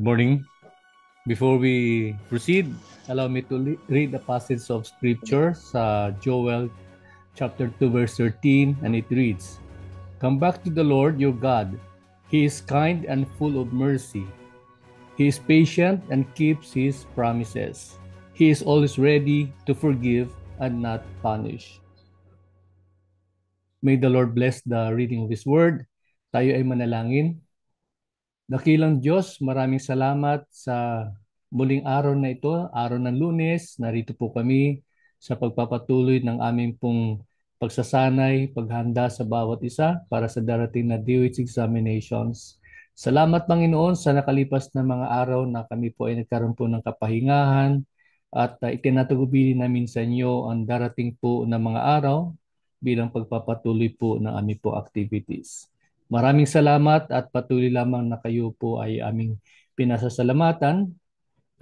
Good morning. Before we proceed, allow me to read a passage of scripture sa Joel chapter 2 verse 13, and it reads, "Come back to the Lord your God. He is kind and full of mercy. He is patient and keeps his promises. He is always ready to forgive and not punish." May the Lord bless the reading of His Word. Tayo ay manalangin. Dakilang Diyos, maraming salamat sa muling araw na ito, araw ng Lunes. Narito po kami sa pagpapatuloy ng aming pong pagsasanay, paghanda sa bawat isa para sa darating na DOH examinations. Salamat Panginoon sa nakalipas na mga araw na kami po ay nagkaroon po ng kapahingahan at itinatagubili namin sa inyo ang darating po na mga araw bilang pagpapatuloy po ng aming po activities. Maraming salamat at patuloy lamang na kayo po ay aming pinasasalamatan,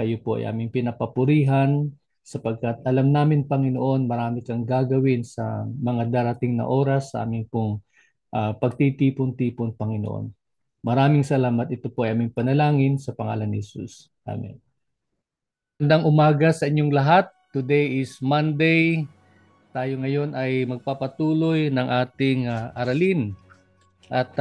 kayo po ay aming pinapapurihan sapagkat alam namin Panginoon marami kang gagawin sa mga darating na oras sa aming pong pagtitipon-tipon Panginoon. Maraming salamat. Ito po ay aming panalangin sa pangalan ni Jesus. Amen. Magandang umaga sa inyong lahat. Today is Monday. Tayo ngayon ay magpapatuloy ng ating aralin. At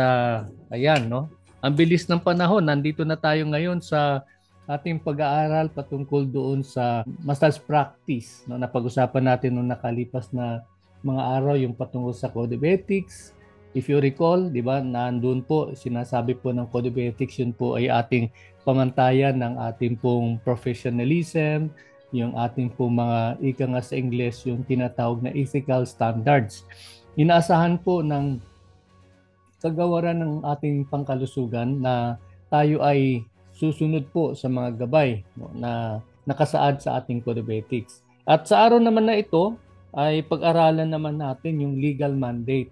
ayan, no? Ang bilis ng panahon. Nandito na tayo ngayon sa ating pag-aaral patungkol doon sa massage practice. No? Napag-usapan natin noong nakalipas na mga araw yung patungkol sa Code of Ethics. If you recall, di ba, nandun po, sinasabi po ng Code of Ethics, yun po ay ating pamantayan ng ating pong professionalism, yung ating pong mga, ika nga sa English, yung tinatawag na ethical standards. Inaasahan po ng kagawaran ng ating pangkalusugan na tayo ay susunod po sa mga gabay, no, na nakasaad sa ating Code of Ethics. At sa araw naman na ito ay pag-aralan naman natin yung legal mandate.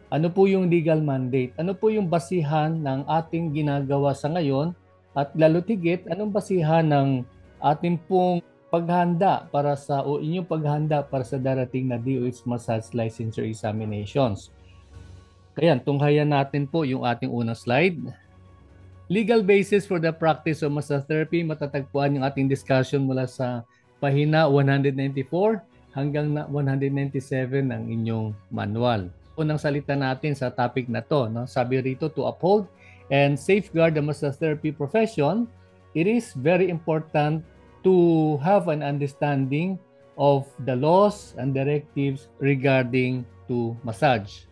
Ano po yung legal mandate? Ano po yung basihan ng ating ginagawa sa ngayon? At lalo tigit, anong basihan ng ating pong paghanda para sa o inyong paghanda para sa darating na DOH Massage Licensure Examinations? Kaya tunghayan natin po yung ating unang slide. Legal basis for the practice of massage therapy. Matatagpuan yung ating discussion mula sa pahina 194 hanggang 197 ng inyong manual. Unang salita natin sa topic na to, no? Sabi rito, to uphold and safeguard the massage therapy profession, it is very important to have an understanding of the laws and directives regarding to massage.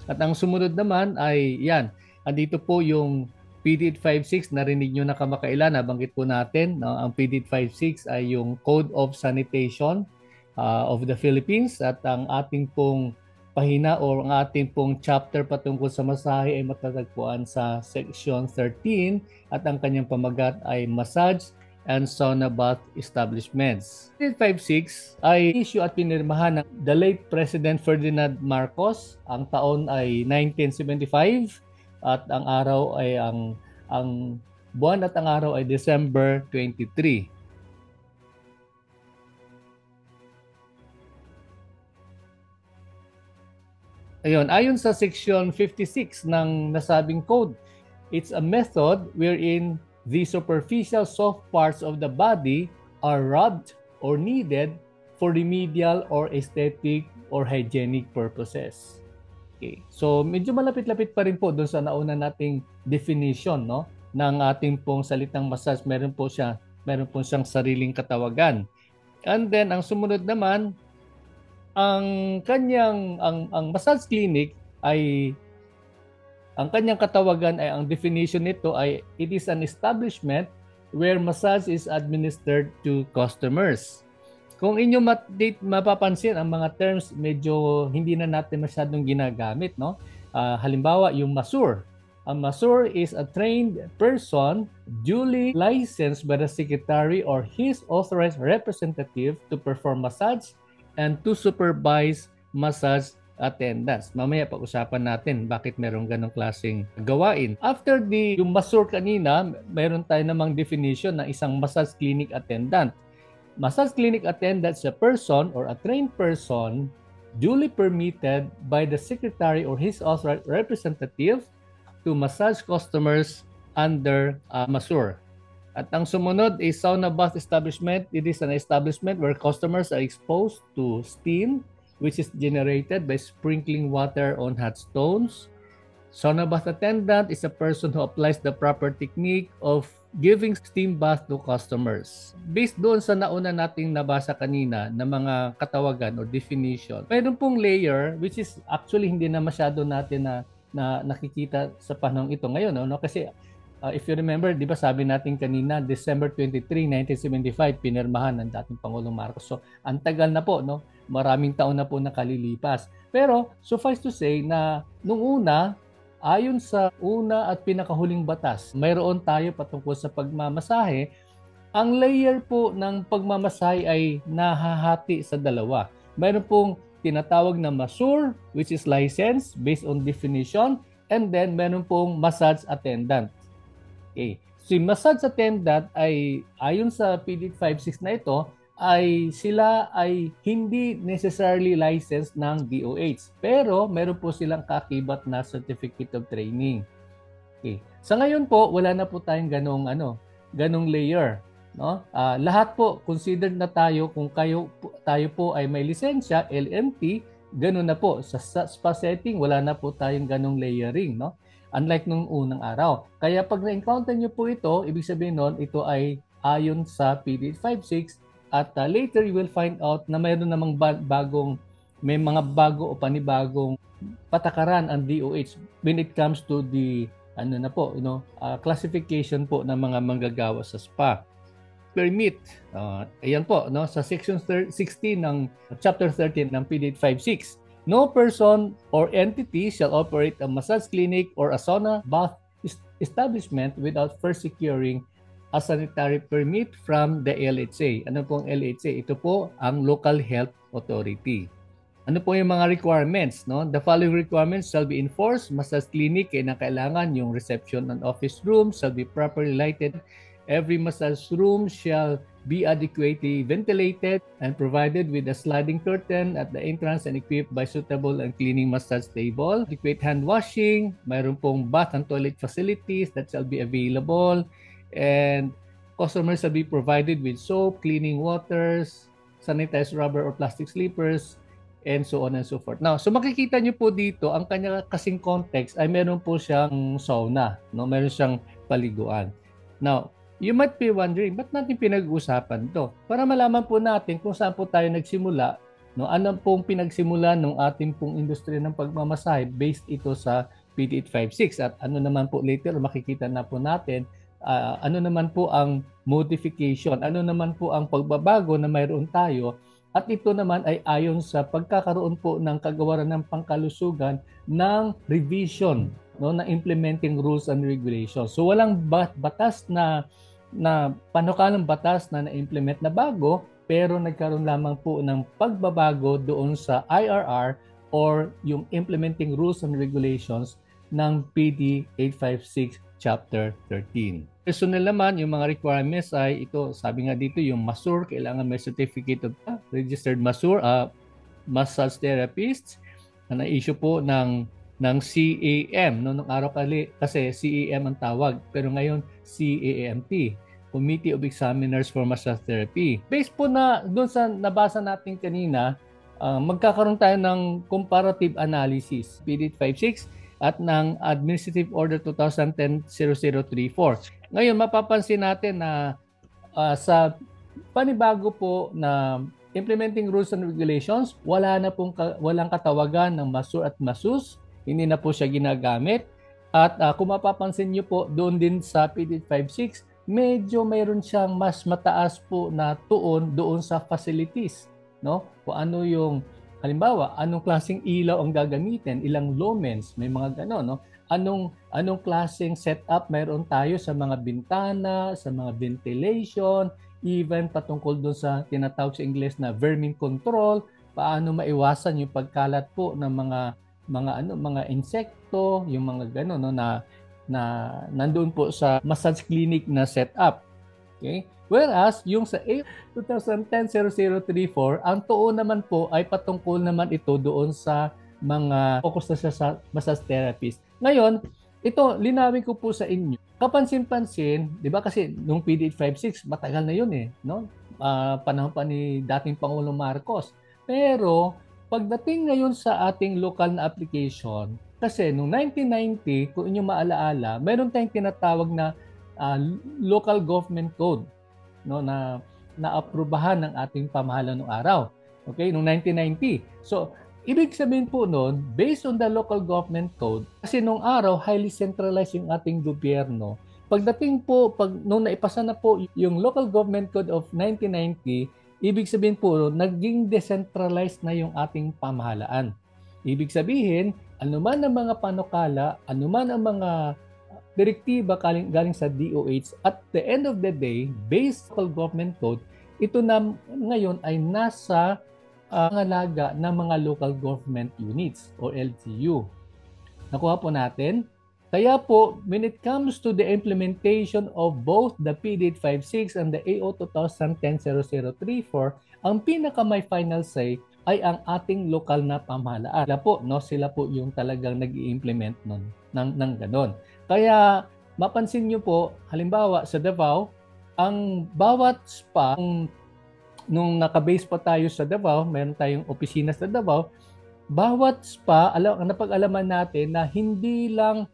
At ang sumunod naman ay yan, andito po yung PD 856, narinig nyo na kamakailan, nabanggit po natin, no? Ang PD 856 ay yung Code of Sanitation of the Philippines at ang ating pong pahina o ang ating pong chapter patungkol sa masahe ay matatagpuan sa Section 13 at ang kanyang pamagat ay Massage and Sauna Bath Establishments. 856 ay issue at pinirmahan ng the late President Ferdinand Marcos. Ang taon ay 1975 at ang araw ay ang buwan at ang araw ay December 23. Ayun, ayon sa Section 56 ng nasabing code, it's a method wherein the superficial soft parts of the body are rubbed or kneaded for remedial or aesthetic or hygienic purposes. Okay. So medyo malapit-lapit pa rin po doon sa nauna nating definition, no, ng ating pong salitang massage. Meron po siyang sariling katawagan. And then ang sumunod naman, ang massage clinic ay ang kanyang katawagan ay ang definition nito ay it is an establishment where massage is administered to customers. Kung inyo mapapansin, ang mga terms medyo hindi na natin masyadong ginagamit, no? Halimbawa, yung masseur. Ang masseur is a trained person duly licensed by the secretary or his authorized representative to perform massage and to supervise massage attendance. Mamaya pag-usapan natin bakit merong ganong klaseng gawain. After yung masseur kanina, meron tayo namang definition ng isang massage clinic attendant. Massage clinic attendant is a person or a trained person duly permitted by the secretary or his authorized representative to massage customers under a masseur. At ang sumunod is sauna bath establishment. It is an establishment where customers are exposed to steam which is generated by sprinkling water on hot stones. Sauna bath attendant is a person who applies the proper technique of giving steam bath to customers. Based doon sa nauna nating nabasa kanina na mga katawagan o definition, mayroon pong layer which is actually hindi na masyado natin na nakikita sa panahon ito ngayon. No? Kasi if you remember, di ba sabi natin kanina, December 23, 1975, pinirmahan ng dating Pangulong Marcos. So, ang tagal na po, no? Maraming taon na po nakalilipas. Pero, suffice to say na nung una, ayon sa una at pinakahuling batas, mayroon tayo patungkol sa pagmamasahe. Ang layer po ng pagmamasahe ay nahahati sa dalawa. Mayroon pong tinatawag na masseur, which is licensed based on definition, and then meron pong massage attendant. Okay. Si massage attendant ay ayon sa PD 56 na ito ay sila ay hindi necessarily licensed ng DOH pero meron po silang kakibat na certificate of training. Okay. Sa ngayon po wala na po tayong ganong layer, no? Lahat po considered na tayo kung tayo po ay may lisensya LMT, ganun na po sa spa setting wala na po tayong ganong layering, no? Unlike nung unang araw. Kaya pag na-encounter nyo po ito, ibig sabihin nun, ito ay ayon sa PD 56 at later you will find out na mayroon namang may mga bago o panibagong patakaran ang DOH when it comes to the classification po ng mga manggagawa sa spa. Permit. Ayan po, no, sa section 16 ng chapter 13 ng PD 56. No person or entity shall operate a massage clinic or a sauna bath establishment without first securing a sanitary permit from the LHA. Ano pong LHA? Ito po ang Local Health Authority. Ano po yung mga requirements? No? The following requirements shall be enforced. Massage clinic ay kailangan yung reception and office room shall be properly lighted. Every massage room shall be adequately ventilated and provided with a sliding curtain at the entrance and equipped by suitable and cleaning massage table. Adequate hand washing, mayroon pong bath and toilet facilities that shall be available, and customers shall be provided with soap, cleaning waters, sanitized rubber or plastic slippers, and so on and so forth. Now, so makikita nyo po dito, ang kanya kasing context ay meron po siyang sauna, no? Meron siyang paliguan. Now, you might be wondering, ba't natin pinag-uusapan to? Para malaman po natin kung saan po tayo nagsimula, no? Ano pong pinagsimula ng ating pong industriya ng pagmamasahe based ito sa PD 856 at ano naman po later makikita na po natin ano naman po ang modification, ano naman po ang pagbabago na mayroon tayo at ito naman ay ayon sa pagkakaroon po ng kagawaran ng pangkalusugan ng revision, no, na implementing rules and regulations. So walang batas na panukalang batas na na-implement na bago, pero nagkaroon lamang po ng pagbabago doon sa IRR or yung implementing rules and regulations ng PD 856 Chapter 13. Personal naman, yung mga requirements ay ito, sabi nga dito, yung masseur, kailangan may certificate of registered masseur, massage therapist, na na-issue po ng CAM, no, nung araw kasi CAM ang tawag, pero ngayon CAMT, Committee of Examiners for Massage Therapy. Based po na doon sa nabasa natin kanina, magkakaroon tayo ng comparative analysis, PD 856, at ng Administrative Order 2010-0034. Ngayon, mapapansin natin na sa panibago po na implementing rules and regulations, walang katawagan ng masseur at masseuse, hindi na po siya ginagamit. At kung mapapansin nyo po, doon din sa PD 856, medyo mayroon siyang mas mataas po na tuon doon sa facilities, no? Kung ano yung halimbawa, anong klaseng ilaw ang gagamitin, ilang lumens, may mga gano'n, no? Anong klaseng setup mayroon tayo sa mga bintana, sa mga ventilation, even patungkol doon sa tinatawag sa English na vermin control, paano maiwasan yung pagkalat po ng mga insekto, yung mga gano'n, no, na nandoon po sa massage clinic na setup. Okay? Whereas, yung sa 2010-0034, ang tuon naman po ay patungkol naman ito doon sa mga focus na sa massage therapist. Ngayon, ito, linawin ko po sa inyo. kapansin-pansin, 'di ba kasi nung PD 856 matagal na 'yun no? Panahon pa ni dating Pangulong Marcos. Pero pagdating ngayon sa ating local na application, kasi nung 1990, kung inyo maalaala, meron tayong tinatawag na uh, local government code, no, na naaprubahan ng ating pamahalaan noong araw. Okay, noong 1990. So, ibig sabihin po noon, based on the local government code, kasi nung araw, highly centralized yung ating gobyerno. Pagdating po, nung naipasa na po yung local government code of 1990, ibig sabihin po, naging decentralized na yung ating pamahalaan. Ibig sabihin, anuman ang mga panukala, anuman ang mga direktiba galing sa DOH, at the end of the day, based local government code, ito na ngayon ay nasa pangalaga ng mga local government units o LGU. Nakuha po natin? Kaya po, when it comes to the implementation of both the PD 856 and the AO 2010-0034, ang pinaka may final say ay ang ating lokal na pamahalaan. Sila po yung talagang nag-i-implement ng ganon. Kaya mapansin nyo po, halimbawa sa Davao, ang bawat spa, nung nakabase pa tayo sa Davao, meron tayong opisina sa Davao, bawat spa, napag-alaman natin na hindi lang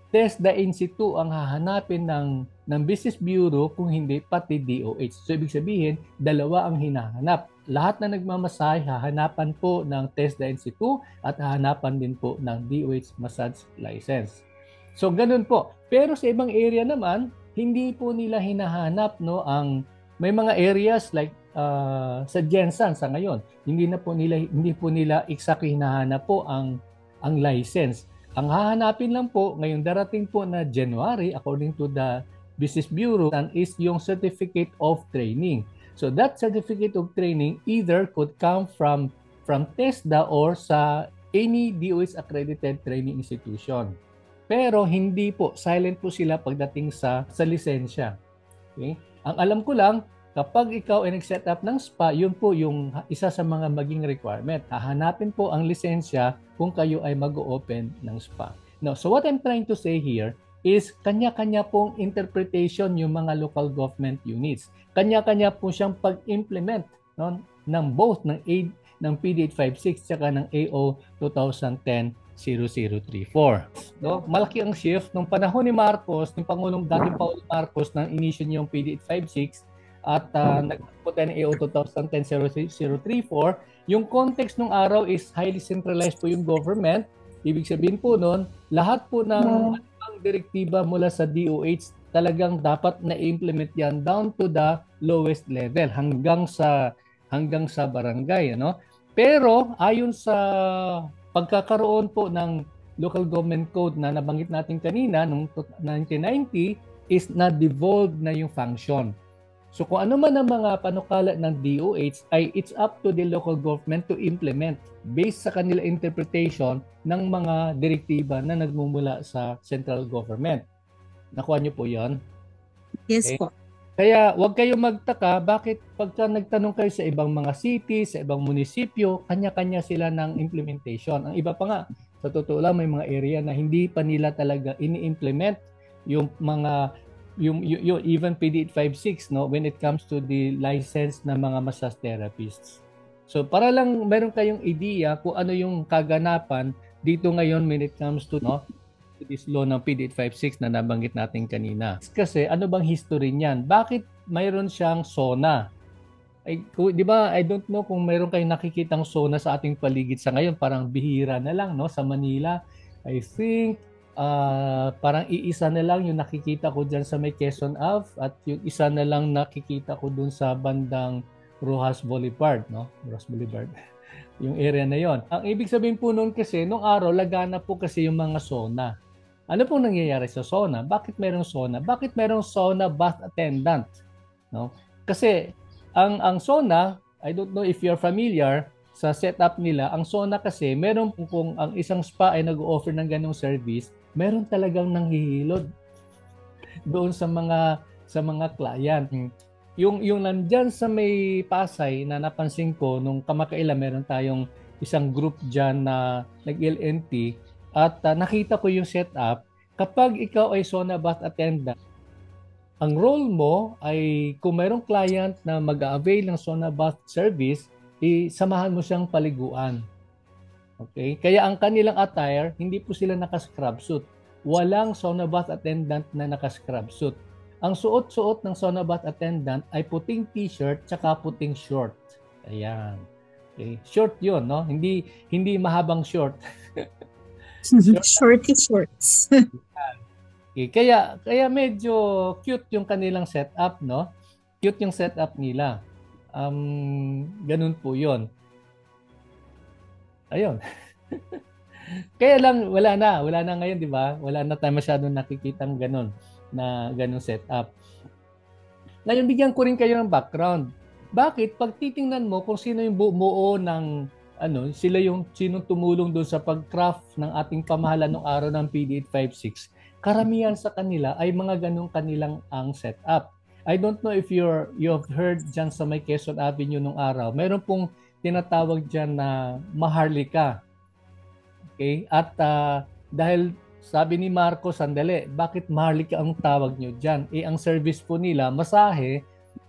TESDA in situ ang hahanapin ng Business Bureau, kung hindi pati DOH. So ibig sabihin, dalawa ang hinahanap. Lahat na nagmamasahe, hahanapan po ng TESDA in situ at hahanapan din po ng DOH massage license. So ganun po. Pero sa ibang area naman, hindi po nila hinahanap may mga areas like sa Jensen sa ngayon, hindi po nila exactly hinahanap po ang license. Ang hahanapin lang po ngayong darating po na January, according to the Business Bureau, is yung certificate of training. So that certificate of training either could come from TESDA or sa any DOH accredited training institution. Pero hindi po, silent po sila pagdating sa lisensya. Okay? Ang alam ko lang, kapag ikaw ay nag-set up ng spa, yun po yung isa sa mga maging requirement. Hahanapin po ang lisensya kung kayo ay mag-open ng spa. Now, so what I'm trying to say here is kanya-kanya pong interpretation yung mga local government units. Kanya-kanya po siyang pag-implement ng both ng PD 856 at ng AO 2010-0034. Malaki ang shift nung panahon ni Marcos, ng dating Pangulong Marcos, nang inisyo niya yung PD 856 at nagpunta ng AO 2010-0034. Yung context ng araw is highly centralized po yung government. Ibig sabihin po noon, lahat po ng direktiba mula sa DOH talagang dapat na-implement yan down to the lowest level hanggang sa barangay, Pero ayon sa pagkakaroon po ng local government code na nabanggit natin kanina noong 1990 is na-devolve na yung function. So kung ano man ang mga panukala ng DOH ay it's up to the local government to implement based sa kanila interpretation ng mga direktiba na nagmumula sa central government. Nakuha niyo po 'yon? Yes po. Kaya huwag kayong magtaka bakit pagka nagtanong kayo sa ibang mga cities, sa ibang munisipyo, kanya-kanya sila ng implementation. Ang iba pa nga, sa totoo lang may mga area na hindi pa nila talaga ini-implement yung mga yung even PD 856 when it comes to the license na mga massage therapists. So para lang meron kayong idea kung ano yung kaganapan dito ngayon when it comes to this law ng PD 856 na nabanggit natin kanina. Kasi ano bang history niyan? Bakit mayroon siyang SONA? Di ba, I don't know kung mayroon kayong nakikitang SONA sa ating paligid sa ngayon, parang bihira na lang sa Manila. I think parang iisa na lang yung nakikita ko dyan sa may Quezon Ave at yung isa na lang nakikita ko dun sa bandang Rojas Boulevard, Rojas Boulevard. Yung area na yon. Ang ibig sabihin po noon kasi, nung araw, lagana po kasi yung mga SONA. Ano pong nangyayari sa SONA? Bakit merong SONA? Bakit merong SONA bath attendant? Kasi ang SONA, I don't know if you're familiar sa setup nila, ang SONA kasi, meron kung ang isang spa ay nag-offer ng ganong service, meron talagang nanghihilod doon sa mga client. Yung nandyan sa may Pasay na napansin ko nung kamakailan, meron tayong isang group dyan na nag-LNT at nakita ko yung setup. Kapag ikaw ay sauna bath attendant, ang role mo ay kung mayroong client na mag-avail ng sauna bath service, isamahan mo siyang paliguan. Okay? Kaya ang kanilang attire, hindi po sila naka-scrub suit. Walang sauna bath attendant na naka-scrub suit. Ang suot-suot ng sauna bath attendant ay puting t-shirt tsaka puting short. Ayan. Okay. Short 'yon, no? Hindi mahabang short. Shorty shorts. Okay. Kaya medyo cute yung kanilang setup, no? Cute yung setup nila. Ganun po 'yon. Ayun. Kaya lang wala na ngayon, 'di ba? Wala na tayo masyadong nakikitang ganun setup. Ngayon bigyan ko rin kayo ng background. Bakit? Pag titingnan mo kung sino yung bumuo ng sila yung sinong tumulong doon sa pag-craft ng ating pamahalaan ng araw ng PD856, karamihan sa kanila ay mga ganung kanilang ang setup. I don't know if you've heard dyan sa may Quezon Avenue nung araw, mayroon pong tinatawag dyan na Maharlika. Okay? At dahil sabi ni Marco, sandali, bakit Maharlika ang tawag nyo dyan? Ang service po nila, masahe,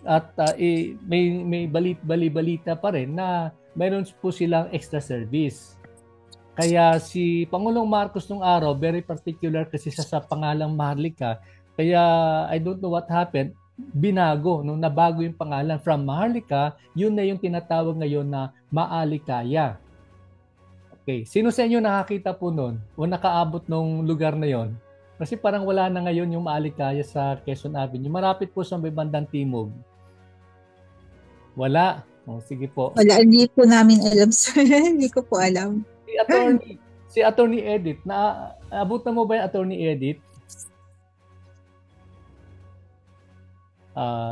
at may balita pa rin na mayroon po silang extra service. Kaya si Pangulong Marcos nung araw, very particular kasi sa pangalang Maharlika. Kaya I don't know what happened, binago, nabago yung pangalan from Maharlika, yun na yung tinatawag ngayon na Maalikaya. Okay, sino sa inyo nakakita po noon o nakaabot nung lugar na yon? Kasi parang wala na ngayon yung Maalikaya sa Quezon Avenue. Marapit po sa may bandang timog. Wala. Sige po. Wala, hindi po namin alam, sir. Hindi ko po alam. Si Attorney Edith, naabutan mo ba yung Attorney Edith?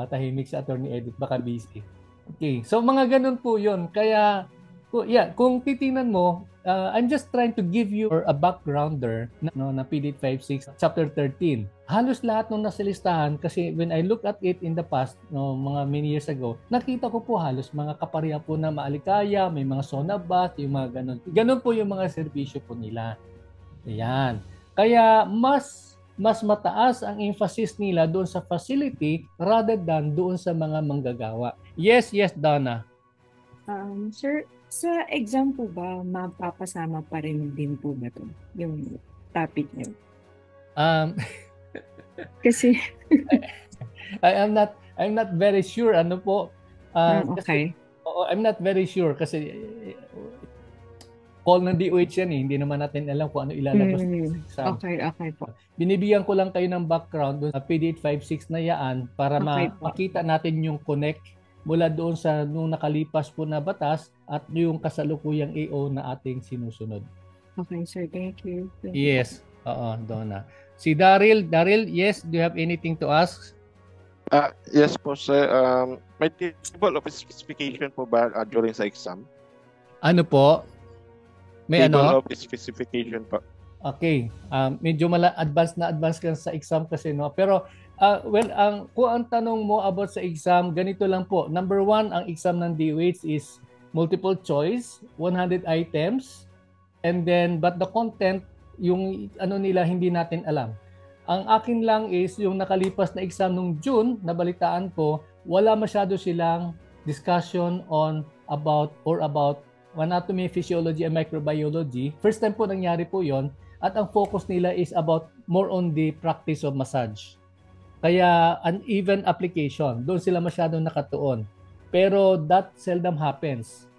Tahimik si Attorney Edith, baka busy. Okay, so mga ganun po yun. Kaya, kung titingnan mo, I'm just trying to give you a backgrounder na PD856 chapter 13. Halos lahat nung nasa listahan, kasi when I look at it in the past, mga many years ago, nakita ko po halos mga kapareha po na Maalikaya, may mga sauna bath, yung mga ganun. Ganun po yung mga serbisyo po nila. Ayan. Kaya mas mataas ang emphasis nila doon sa facility rather than doon sa mga manggagawa. Yes, Donna. Sir, sa exam po ba, mapapasama pa rin din po ba ito? Yung topic niyo? Kasi I'm not very sure ano po. Okay. I'm not very sure kasi call ng DOH yan eh. Hindi naman natin alam kung ano ilalabas sa exam. Okay po. Binibigyan ko lang kayo ng background doon sa PD856 na yaan para makita natin yung connect mula doon sa nung nakalipas po na batas at yung kasalukuyang AO na ating sinusunod. Okay, sir. Thank you. Yes. Donna. Si Daryl, yes, do you have anything to ask? Yes po, sir. May table of specification po ba during sa exam? Ano po? May table of specification po. Okay. Medyo advanced ka sa exam kasi, no? Pero kung ang tanong mo about sa exam, ganito lang po. Number 1, ang exam ng DOH is multiple choice, 100 items, and then, but the content, yung nila, hindi natin alam. Ang akin lang is, yung nakalipas na exam nung June, nabalitaan ko, wala masyado silang discussion about anatomy, physiology, and microbiology. First time po nangyari po yon, at ang focus nila is about more on the practice of massage. Kaya uneven application, doon sila masyadong nakatuon. Pero that seldom happens.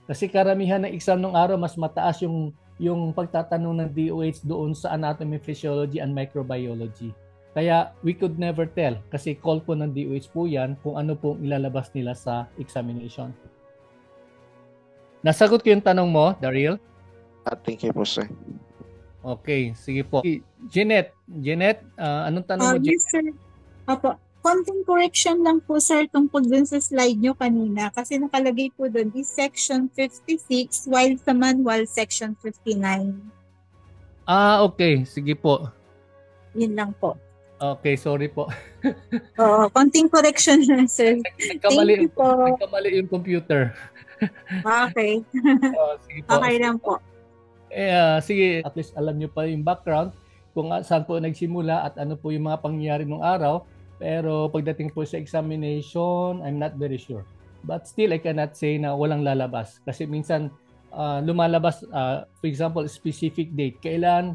Kasi karamihan ng exam ng araw, mas mataas yung pagtatanong ng DOH doon sa anatomy, physiology, and microbiology. Kaya we could never tell kasi call po ng DOH po yan kung ano pong ilalabas nila sa examination. Nasagot ko yung tanong mo, Daryl? Thank you po, sir. Okay, sige po. Jeanette, anong tanong mo, Jeanette? Yes, sir. Opo, konting correction lang po, sir, tungkol dun sa slide nyo kanina. Kasi nakalagay po dun is section 56 while sa manual section 59. Okay. Sige po. Yun lang po. Okay, sorry po. Oo, konting correction lang, sir. Thank you po. Nagkamali yung computer. Okay. Sige po. Okay lang po. Sige, at least alam nyo pa yung background. kung saan po nagsimula at ano po yung mga pangyayari nung araw. Pero pagdating po sa examination, I'm not very sure. But still, I cannot say na walang lalabas. Kasi minsan, lumalabas, for example, specific date. Kailan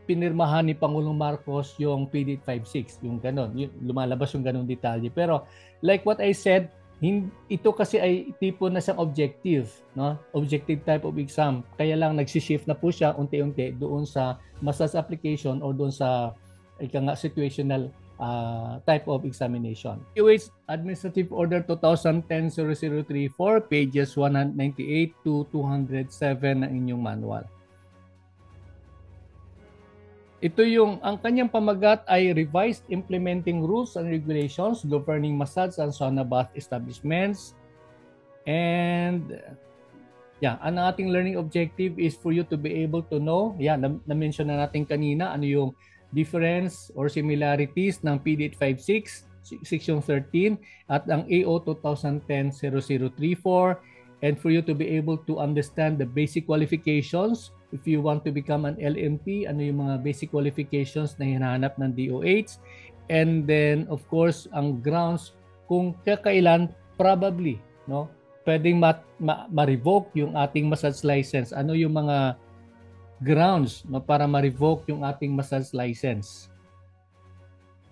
pinirmahan ni Pangulong Marcos yung PD 56, yung ganon. Lumalabas yung ganon detalye. Pero like what I said, ito kasi ay tipo na siyang objective, no? Objective type of exam. Kaya lang nagsishift na po siya unti-unti doon sa massage application or doon sa situational type of examination. DOH Administrative Order 2010-0034, pages 198 to 207 ng inyong manual. Ito ang kanyang pamagat ay Revised Implementing Rules and Regulations Governing Massage and Sauna Bath Establishments. And ang ating learning objective is for you to be able to know, na-mention na natin kanina, ano yung difference or similarities ng PD 856, Section 13, at ang AO 2010-0034, and for you to be able to understand the basic qualifications. If you want to become an LMP, ano yung mga basic qualifications na hinahanap ng DOH. And then, of course, ang grounds kung kakailan, probably, no, pwedeng ma-revoke yung ating massage license. Ano yung mga grounds para ma-revoke yung ating massage license.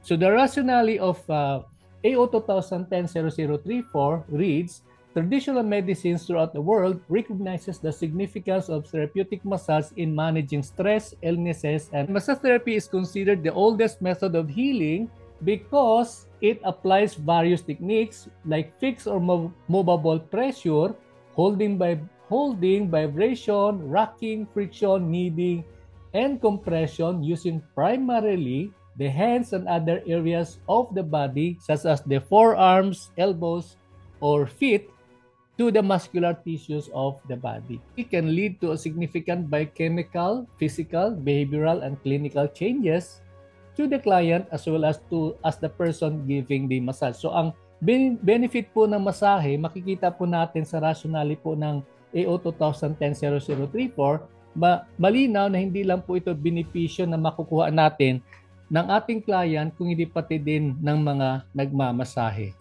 So the rationale of AO 2010-0034 reads, traditional medicines throughout the world recognizes the significance of therapeutic massage in managing stress, illnesses, and massage therapy is considered the oldest method of healing because it applies various techniques like fixed or movable pressure, holding, vibration, rocking, friction, kneading, and compression using primarily the hands and other areas of the body such as the forearms, elbows, or feet to the muscular tissues of the body. It can lead to a significant biochemical, physical, behavioral, and clinical changes to the client as well as the person giving the massage. So ang benefit po ng masahe, makikita po natin sa rationale po ng AO 2010-0034, malinaw na hindi lang po ito benepisyo na makukuha natin ng ating client kung hindi pati din ng mga nagmamasahe.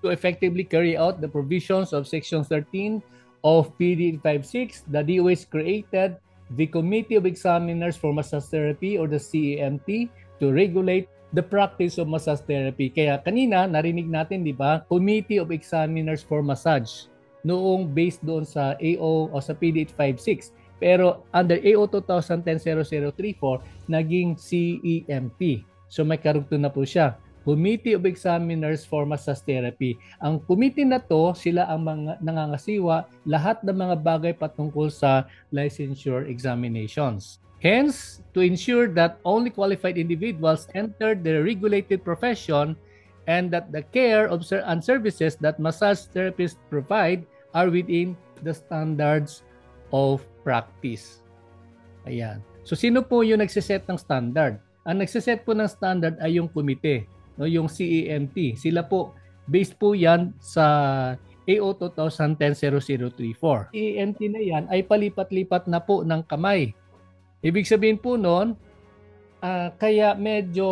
To effectively carry out the provisions of Section 13 of PD 856, the DOH created the Committee of Examiners for Massage Therapy or the CEMT to regulate the practice of massage therapy. Kaya kanina narinig natin, di ba, Committee of Examiners for Massage noong based doon sa AO o sa PD 856. Pero under AO 2010-0034, naging CEMT. So may karugtong na po siya. Committee of Examiners for Massage Therapy. Ang committee na to, sila ang mga nangangasiwa lahat ng mga bagay patungkol sa licensure examinations. Hence, to ensure that only qualified individuals enter the regulated profession and that the care and services that massage therapists provide are within the standards of practice. Ayan. So, sino po yung nagsiset ng standard? Ang nagsiset po ng standard ay yung komite, no, yung CEMT. Sila po, based po yan sa AO 2010-0034. CEMT na yan ay palipat-lipat na po ng kamay. Ibig sabihin po noon, kaya medyo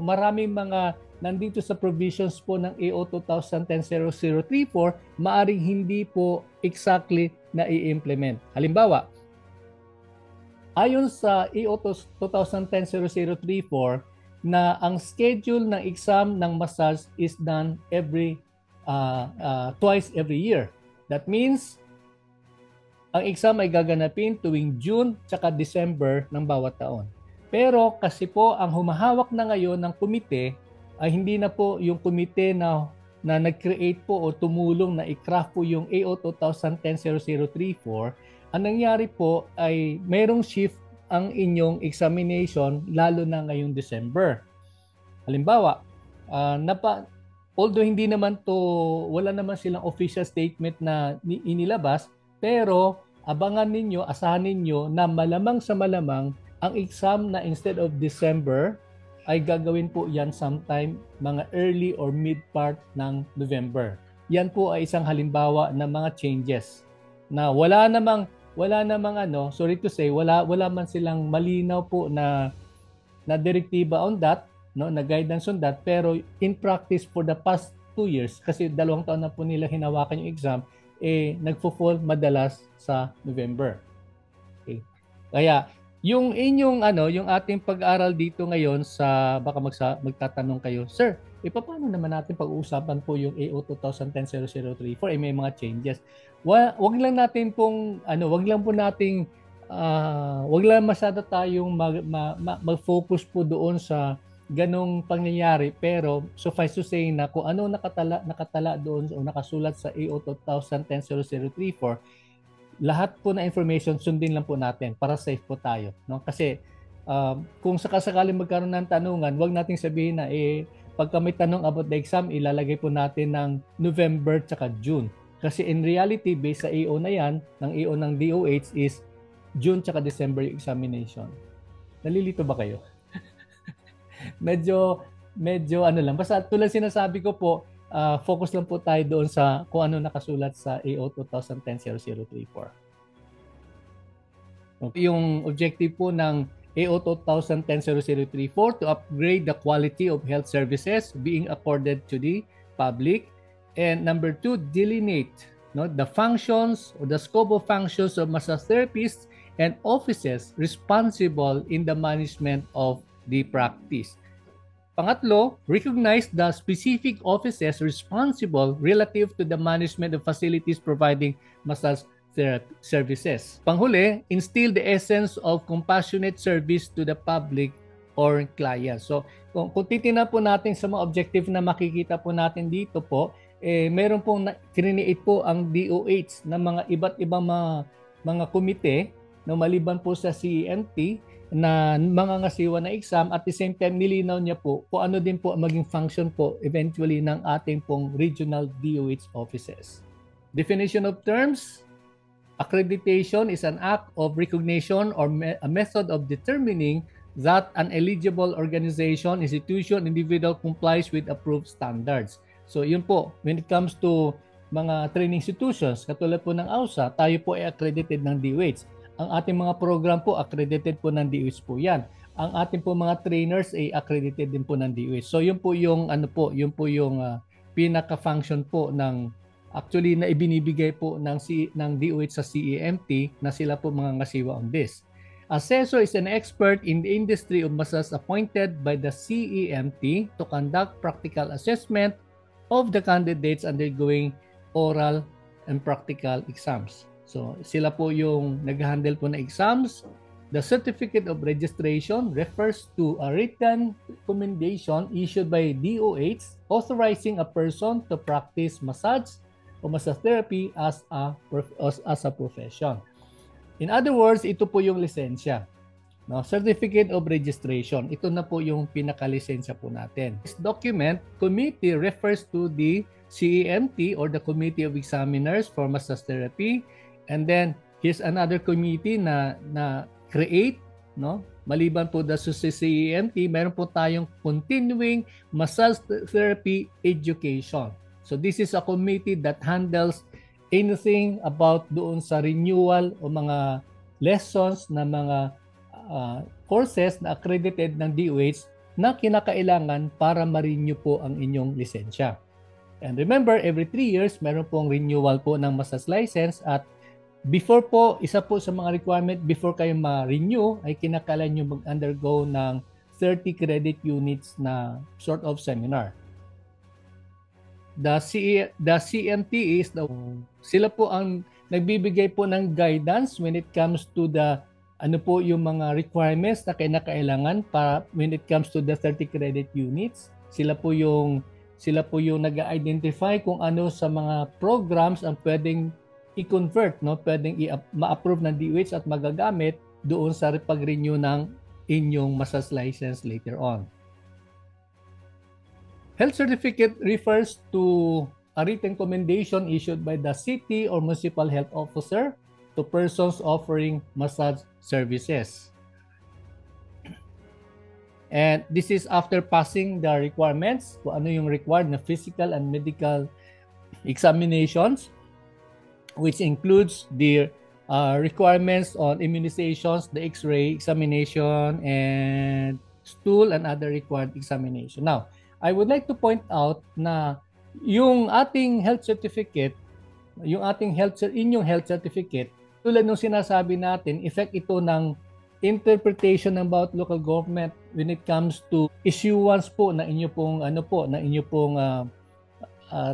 maraming mga nandito sa provisions po ng AO 2010-0034, maaring hindi po exactly na i-implement. Halimbawa, ayon sa AO 2010-0034, na ang schedule ng exam ng massage is done twice every year. That means, ang exam ay gaganapin tuwing June tsaka December ng bawat taon. Pero kasi po ang humahawak na ngayon ng komite ay hindi na po yung komite na nag-create po o tumulong na i-craft po yung AO 2010-0034. Ang nangyari po ay mayroong shift ang inyong examination lalo na ngayong December. Halimbawa, although hindi naman wala naman silang official statement na inilabas, pero abangan ninyo, asahan ninyo na malamang sa malamang ang exam na instead of December ay gagawin po yan sometime mga early or mid part ng November. Yan po ay isang halimbawa ng mga changes na wala namang sorry to say, wala man silang malinaw po na na direktiba on that, no, na guidance on that, pero in practice for the past 2 years, kasi 2 taon na po nila hinawakan yung exam, nagfo-fall madalas sa November. Okay. Kaya yung inyong yung ating pag-aral dito ngayon sa baka magtatanong kayo, sir, paano naman natin pag-uusapan po yung AO 2010-0034 may mga changes. Wag lang natin pong wag lang masyado tayong mag-focus po doon sa ganong pangyayari, pero suffice to say na kung ano nakatala doon o nakasulat sa AO 2010-0034, lahat po na information sundin lang po natin para safe po tayo, no? Kasi kung sakasakaling magkaroon ng tanungan, wag nating sabihin na pagka may tanong about the exam, ilalagay po natin ng November tsaka June. Kasi in reality, based sa AO na yan, ng AO ng DOH is June tsaka December yung examination. Nalilito ba kayo? medyo lang. Basta tulad sinasabi ko po, focus lang po tayo doon sa kung ano nakasulat sa AO 2010-0034. Okay. Yung objective po ng AO 2010-0034 to upgrade the quality of health services being accorded to the public. And number 2, delineate the functions or the scope of functions of massage therapists and offices responsible in the management of the practice. Pangatlo, recognize the specific offices responsible relative to the management of facilities providing massage therapy services. Panghuli, instill the essence of compassionate service to the public or client. So, kung titingnan po natin sa mga objective na makikita po natin dito po, meron pong create po ang DOH na mga iba't ibang mga komite na maliban po sa CEMT na mga ngasiwa na exam, at the same time nilinaw niya po kung ano din po ang maging function po eventually ng ating pong regional DOH offices. Definition of terms: accreditation is an act of recognition or a method of determining that an eligible organization, institution, individual complies with approved standards. So yun po, when it comes to mga training institutions, katulad po ng AUSA, tayo po ay accredited ng DOH. Ang ating mga program po, accredited po ng DOH po yan. Ang ating po mga trainers ay accredited din po ng DOH. So yun po yung pinaka-function po ng actually na ibinibigay po ng DOH sa CEMT na sila po mga ngasiwa on this. Assessor is an expert in the industry of massage appointed by the CEMT to conduct practical assessment of the candidates undergoing oral and practical exams. So, sila po yung nag-handle po ng exams. The certificate of registration refers to a written recommendation issued by DOH authorizing a person to practice massage o massage therapy as a profession. In other words, ito po yung lisensya. No? Certificate of registration. Ito na po yung pinaka-lisensya po natin. This document, committee refers to the CEMT or the Committee of Examiners for Massage Therapy. And then, here's another committee na create, no? Maliban po sa CEMT, meron po tayong Continuing Massage Therapy Education. So, this is a committee that handles anything about doon sa renewal o mga lessons na mga courses na accredited ng DOH na kinakailangan para ma-renew po ang inyong lisensya. And remember, every 3 years, meron pong renewal po ng massage license, at before po, isa po sa mga requirement before kayo ma-renew ay kinakailangan nyo mag-undergo ng 30 credit units na sort of seminar. The CMT is sila po ang nagbibigay po ng guidance when it comes to the yung mga requirements na kinakailangan para when it comes to the 30 credit units. Sila po yung nag-identify kung ano sa mga programs ang pwedeng i-convert, no? Pwedeng ma-approve ng DOH at magagamit doon sa pag-renew ng inyong massage license later on. Health certificate refers to a written commendation issued by the city or municipal health officer to persons offering massage services. And this is after passing the requirements, kung ano yung required na physical and medical examinations, which includes the requirements on immunizations, the X-ray examination, and stool, and other required examination. Now, I would like to point out na yung ating health certificate, inyong health certificate, tulad nung sinasabi natin, effect ito ng interpretation about local government when it comes to issuance po na inyo pong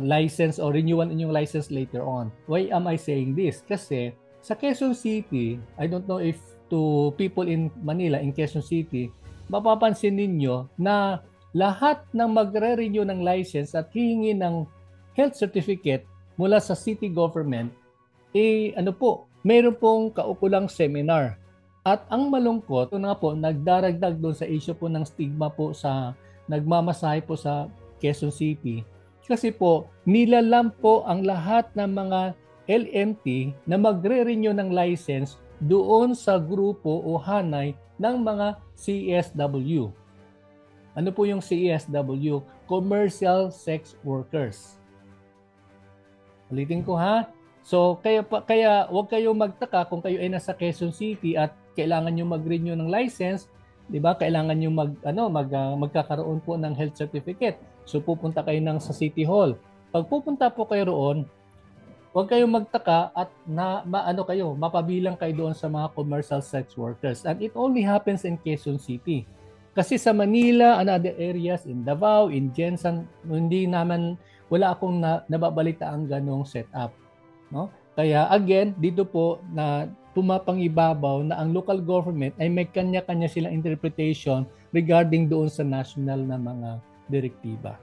license or renewal inyong license later on. Why am I saying this? Kasi sa Quezon City, I don't know if to people in Manila, in Quezon City, mapapansin ninyo na lahat ng magre-renew ng license at hihingi ng health certificate mula sa city government, mayroon pong kaukulang seminar. At ang malungkot, nagdaragdag doon sa issue po ng stigma po sa nagmamasahe po sa Quezon City. Kasi po, nilalam po ang lahat ng mga LMT na magre-renew ng license doon sa grupo o hanay ng mga CSW. Ano po yung CSW? Commercial Sex Workers. Ulitin ko ha. So kaya wag kayong magtaka kung kayo ay nasa Quezon City at kailangan niyo mag-renew ng license, 'di ba? Kailangan niyo magkakaroon po ng health certificate. So pupunta kayo sa City Hall. Pag pupunta po kayo roon, wag kayong magtaka at mapabilang kayo doon sa mga commercial sex workers. And it only happens in Quezon City. Kasi sa Manila and other areas, in Davao, in Jensan, wala akong nababalita ang ganong setup. No? Kaya again, dito po na pumapangibabaw na ang local government ay may kanya-kanya silang interpretation regarding doon sa national na mga direktiba.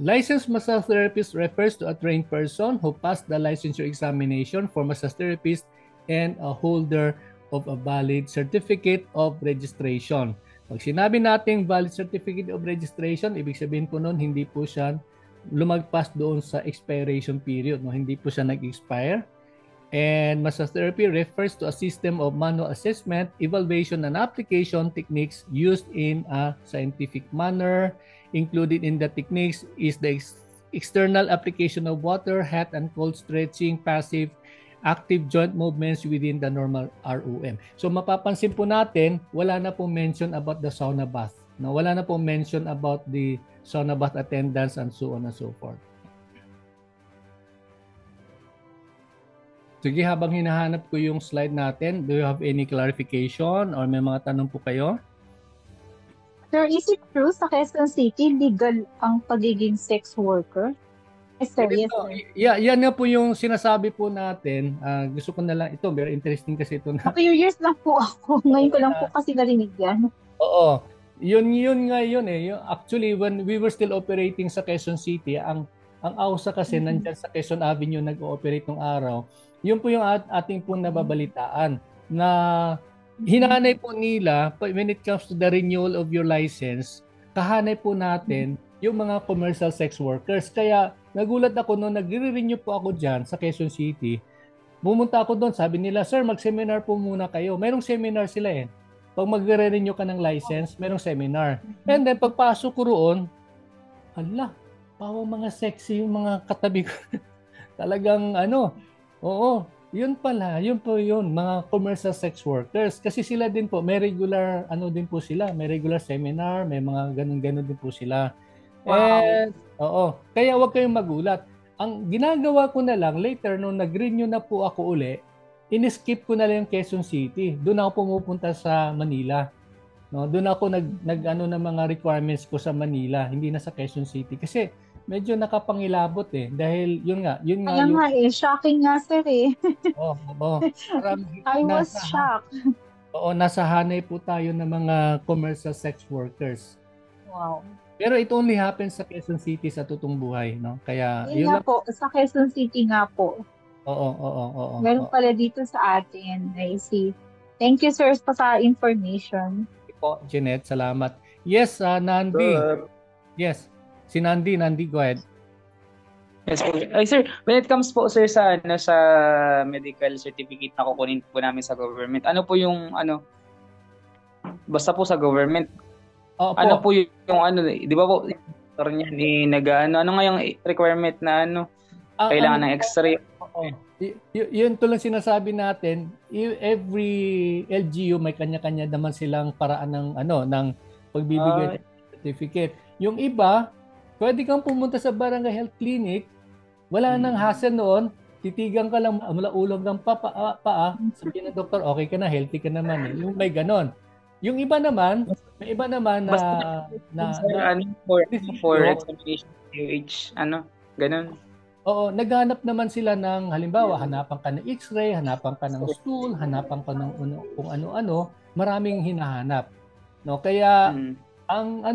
Licensed massage therapist refers to a trained person who passed the licensure examination for massage therapist and a holder of a valid certificate of registration. Pag sinabi natin valid certificate of registration, ibig sabihin po noon hindi po siya lumagpas doon sa expiration period, no? Hindi po siya nag-expire. And massage therapy refers to a system of manual assessment, evaluation, and application techniques used in a scientific manner. Included in the techniques is the external application of water, hot and cold stretching, passive, active joint movements within the normal ROM. So mapapansin po natin, wala na po mention about the sauna bath. No, wala na po mention about the sauna bath attendance and so on and so forth. Sige, habang hinahanap ko yung slide natin, do you have any clarification or may mga tanong po kayo? Sir, is it true sa Quezon City legal ang pagiging sex worker? Yes, sir. Yes, sir. Yeah, yan nga po yung sinasabi po natin. Gusto ko na lang, ito very interesting kasi ito na. Curious lang po ako. Ngayon ko lang po kasi narinig yan. Oo. Yun nga yun eh. Actually, when we were still operating sa Quezon City, ang AUSA kasi nandyan sa Quezon Avenue nag-ooperate nung araw. Yun po yung ating po nababalitaan na hinanay po nila when it comes to the renewal of your license, kahanay po natin yung mga commercial sex workers. Kaya nagulat ako noon, nagre-renew po ako dyan sa Quezon City. Pumunta ako doon, sabi nila, sir, mag-seminar po muna kayo. Merong seminar sila eh. Pag magre-renew ka ng license, merong seminar. And then pagpasok ko roon, hala, pawang mga sexy yung mga katabi ko. Talagang oo, yun pala, yun po yun, mga commercial sex workers. Kasi sila din po, may regular, din po sila, may regular seminar, may mga ganun-ganun din po sila. Wow. And, kaya wag kayong magulat. Ang ginagawa ko na lang, later, nung nag-renew na po ako uli, in-skip ko na lang yung Quezon City. Doon ako pumupunta sa Manila. No, doon ako ng mga requirements ko sa Manila, hindi na sa Quezon City. Kasi, medyo nakapangilabot eh dahil yun nga Kaya nga shocking nga sir eh. I was shocked. Nasa hanay po tayo ng mga commercial sex workers. Wow. Pero it only happens sa Quezon City sa totoong buhay, no? Kaya yun nga po, sa Quezon City nga po. Oo. Meron pala dito sa atin. I see. Thank you sir sa information. Po, Jeanette, salamat. Yes, Nandi. Yes. Si Nandi, go ahead. Yes po. Ay sir, when it comes po sir sa sa medical certificate na kukunin po namin sa government, ano po yung basta po sa government. Ano po yung di ba po niya ano nga yung requirement na kailangan ng X-ray. Yun to lang sinasabi natin, every LGU may kanya-kanya naman silang paraan ng pagbibigay ng certificate. Yung iba, pwede kang pumunta sa barangay health clinic, wala nang hassle noon, titigan ka lang mula ulo hanggang paa, sabihin ng doktor, okay ka na, healthy ka naman. Yung may ganon. Yung iba naman, may iba naman na for examination QH, ganun. Oo, naghanap naman sila ng halimbawa, hanapan ka ng X-ray, hanapan ka ng stool, hanapan ka ng kung ano-ano, maraming hinahanap. No, kaya ang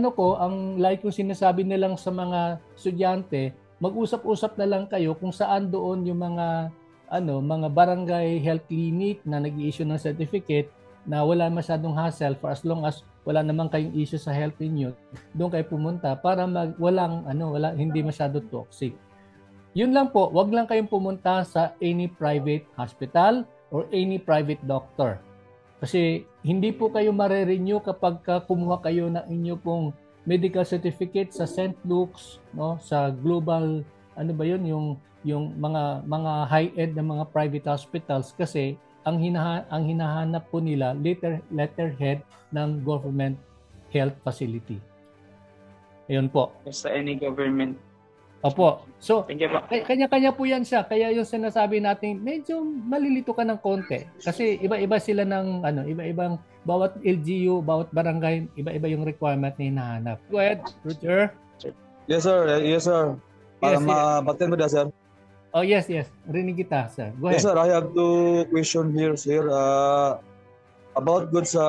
like kong sinasabi nilang sa mga estudyante, mag-usap-usap na lang kayo kung saan doon yung mga mga barangay health clinic na nag-i-issue ng certificate na wala masyadong hassle for as long as wala naman kayong issue sa health niyo, doon kayo pumunta para hindi masyado toxic. Yun lang po, wag lang kayong pumunta sa any private hospital or any private doctor. Kasi hindi po kayo mare-renew kapag kumuha kayo ng inyo pong medical certificate sa St. Luke's, no, sa global yung mga high-end na mga private hospitals, kasi ang hinahanap po nila letterhead ng government health facility. Ayun po. Sa any government. Opo. So, Thank you po. kanya-kanya po yan siya. Kaya yung sinasabi natin, medyo malilito ka ng konti. Kasi iba-iba sila ng, iba-ibang, bawat LGU, bawat barangay, iba-iba yung requirement na hinahanap. Go ahead, Roger. Yes, sir. Yes, sir. Para ma-attend mo na, sir. Oh, yes. Rinig kita, sir. Go ahead. Yes, sir. I have two questions here, sir. About good sa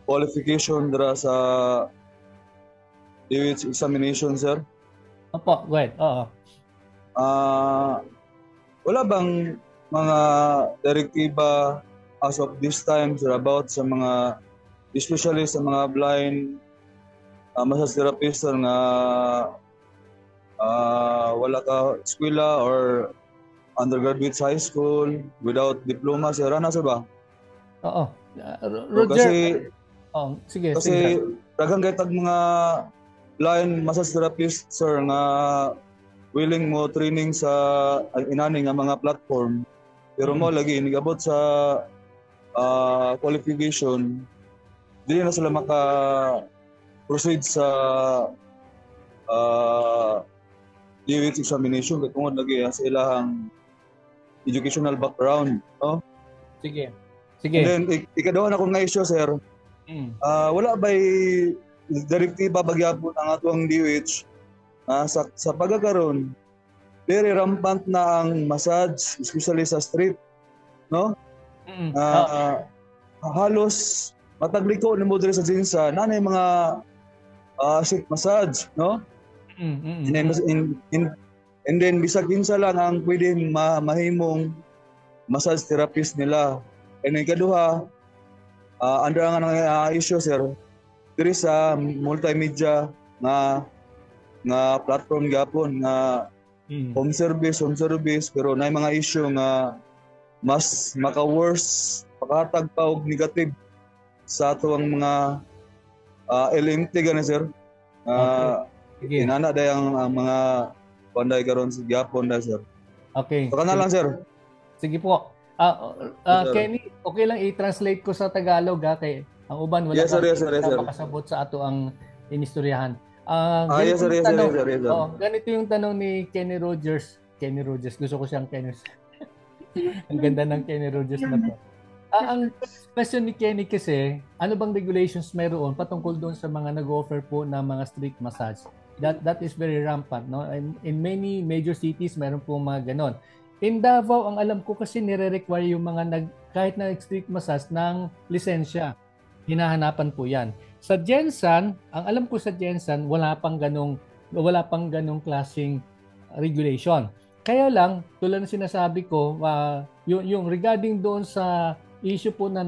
qualification dira sa DOH examination, sir. Opo, go ahead. Oo. Wala bang mga direktiba as of this time, sir, about sa mga especially sa mga blind massage therapist na wala ka eskwela or undergraduate high school without diploma, sir? Ano, sir ba? Oo. Roger. Kasi sige. Daghang kaytag mga blind massage therapist, sir, nga willing mo training sa inani nga mga platform. Pero mo lagi nigabot sa qualification, di na sila maka-proceed sa DOH examination tungod lagi sa ilahang educational background, no? Sige. And then ikaduha na akong issue, sir. Wala ba'y direktiba bagyapon ang atong DOH sa pagkakaroon very rampant na ang massage, especially sa street, no? Halos matagliko ni mo diri sa Jinsa nanay mga street massage, no? And then bisag kinsa lang ang pwede mahimong massage therapist nila. And ikaduha, under ang issue, sir, diri sa multimedia nga platform gapon nga home service pero nay mga issue nga mas maka-worse, pakatag pa og negative sa ato ang mga LMT gani, sir. Inana day ang mga panday karon sa gapon da, sir. Okay. So kana lang, sir. Sige po. Kenny, okay lang i-translate ko sa Tagalog, kay ang uban wala makasabot sa ato ang inistoryahan. Yes, sir. Ganito yung tanong ni Kenny Rogers. Gusto ko siyang Kenny. Ang ganda ng Kenny Rogers na to. Ang question ni Kenny kasi, ano bang regulations mayroon patungkol doon sa mga nag-offer po ng mga street massage? That is very rampant, no? In many major cities, meron po mga ganon. In Davao, ang alam ko kasi nire-require yung mga kahit na street massage ng lisensya. Hinahanapan po yan. Sa Gensan, ang alam ko sa Gensan, wala pang ganong klaseng regulation. Kaya lang, tulad ng sinasabi ko, yung regarding doon sa issue po na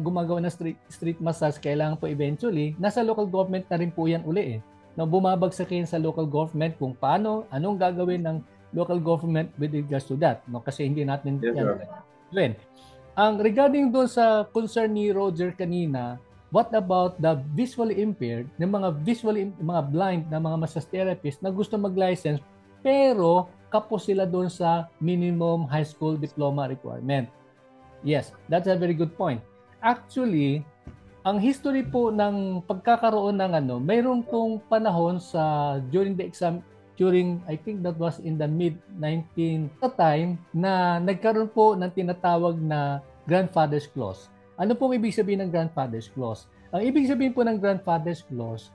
gumagawa ng street massage, kailangan po eventually, nasa local government na rin po yan uli eh. Na bumabagsakin sa local government kung anong gagawin ng local government with regards to that. No? Kasi hindi natin yan gawin. Ang regarding doon sa concern ni Roger kanina, what about the visually impaired, ng mga blind na mga massage therapist na gusto mag-license pero kapos sila doon sa minimum high school diploma requirement? Yes, that's a very good point. Actually, ang history po ng pagkakaroon ng mayroon pong panahon sa during the exam, during I think that was in the mid-19 time na nagkaroon po ng tinatawag na grandfather's clause. Ano pong ibig sabihin ng grandfather's clause? Ang ibig sabihin po ng grandfather's clause,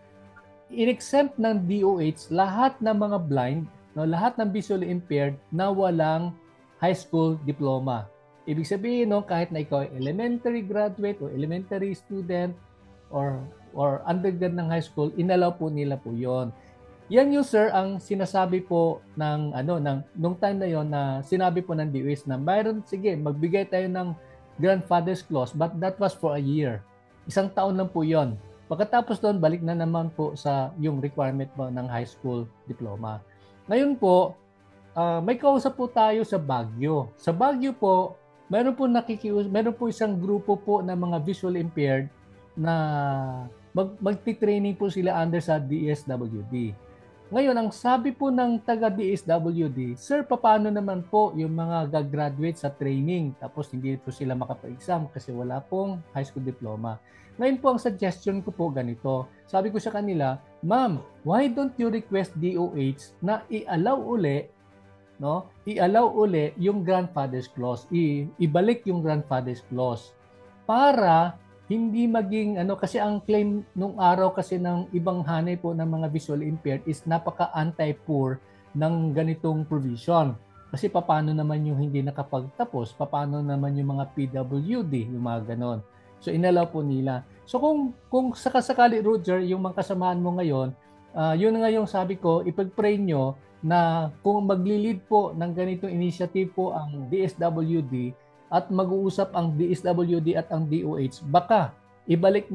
in-exempt ng DOH lahat ng mga blind, lahat ng visually impaired na walang high school diploma. Ibig sabihin, kahit na ikaw ay elementary graduate o elementary student or undergrad ng high school, inalaw po nila po yon. Yan yung sir ang sinasabi po ng nung time na yon na sinabi po ng DOH na mayroon, sige, magbigay tayo ng grandfather's clause, but that was for a year. Isang taon lang po yon. Pagkatapos doon, balik na naman po sa yung requirement po ng high school diploma. Ngayon po, may kausap po tayo sa Baguio. Sa Baguio po, meron po isang grupo po ng mga visually impaired na magti-training po sila under sa DSWD. Ngayon, ang sabi po ng taga DSWD, sir, paano naman po yung mga gagraduate sa training tapos hindi po sila makapag-exam kasi wala pong high school diploma. Ngayon po, ang suggestion ko po ganito. Sabi ko sa kanila, ma'am, why don't you request DOH na i-allow uli yung grandfather's clause, ibalik yung grandfather's clause para hindi maging kasi ang claim nung araw kasi ng ibang hanay po ng mga visually impaired is napaka anti-poor ng ganitong provision. Kasi paano naman yung hindi nakapagtapos, paano naman yung mga PWD, yung mga ganon. So inalaw po nila. So kung sakasakali, Roger, yung mga kasamaan mo ngayon, yun nga yung sabi ko, ipag-pray nyo na kung maglilid po ng ganitong initiative po ang DSWD at mag-uusap ang DSWD at ang DOH, baka ibalik